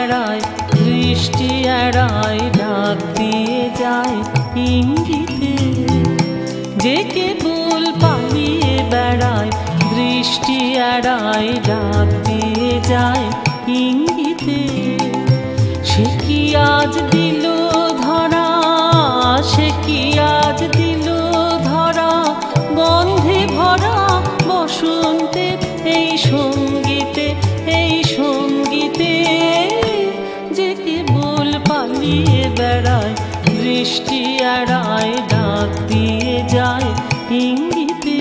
বেড়ায় দৃষ্টি এড়ায় ডাক দিয়ে যায় ইঙ্গিতে। যে কেবল পালিয়ে বেড়ায় দৃষ্টি এড়ায় ডাক দিয়ে যায় ইঙ্গিতে। সে কি আজ দিল ধরা, সে কি আজ দিল ধরা, গন্ধে ভরা বসন্তের এই সঙ্গীতে, এই সঙ্গীতে। যে কেবল পালিয়ে বেড়ায় দৃষ্টি এড়ায় ডাক দিয়ে যায় ইঙ্গিতে।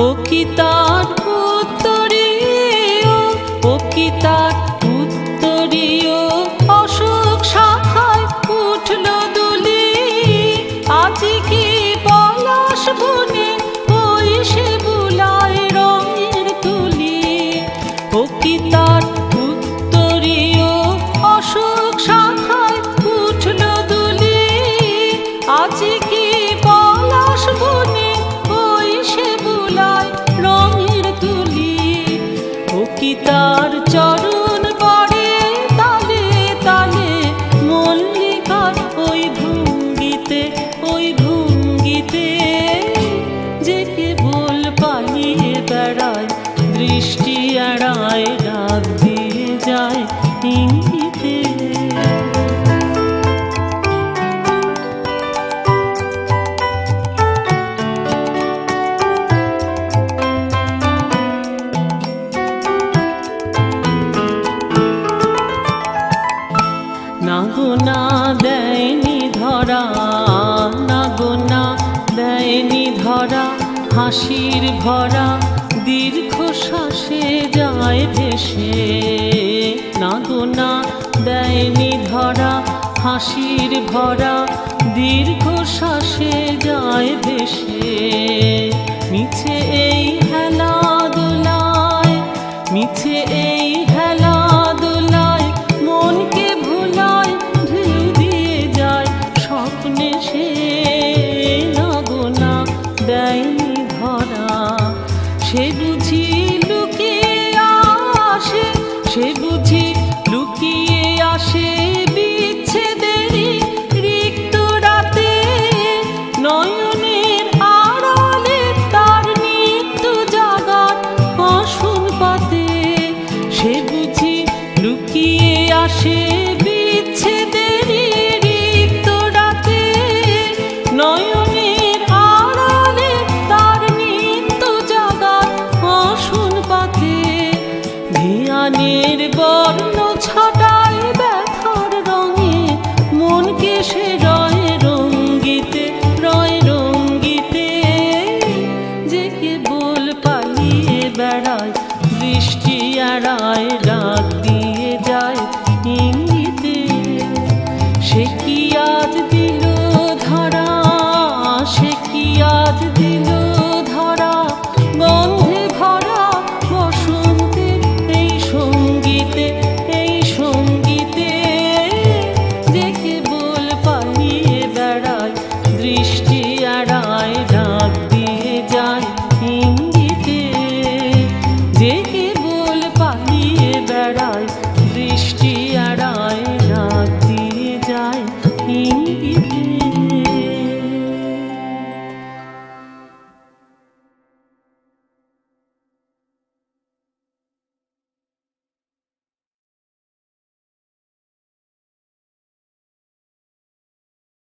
ও কি তার উত্তরীয়, ও কি তার উত্তরীয়, অশোক শাখায় উঠল দুলি। আজ কি পলাশ বনে ওই সে বুলায় রঙের তুলি। ও কি তার উত্তরীয়, অশোক শাখায় উঠল দুলি। আজ কি পলাশ বনে ওই সে বুলায় রঙের তুলি। ও কি তার চরণ পড়ে তালে তালে মল্লিকার ওই ভঙ্গিতে, ওই ভঙ্গিতে। যে কেবল পালিয়ে বেড়ায় দৃষ্টি এড়ায় ডাক দিয়ে যায় ইঙ্গিতে। না গো না দেয়নি ধরা, না গো না দেয়নি ধরা, হাসির ভরা দীর্ঘশ্বাসে যায় ভেসে। না গো না দেয়নি ধরা, হাসির ভরা দীর্ঘশ্বাসে যায় ভেসে। মিছে এই হেলা দোলায়, মিছে এই হেলা দোলায় মনকে ভোলায় ঢেউ দিয়ে যায় স্বপ্নে সে। না গো না দেয়নি ধরা, সে বুঝি লুকিয়ে আসে, সে বুঝি লুকিয়ে আসে বিচ্ছেদেরই রিক্ত রাতে। নয়নের আড়ালে তার নিত্য জাগার আসন পাতে। সে বুঝি লুকিয়ে আসে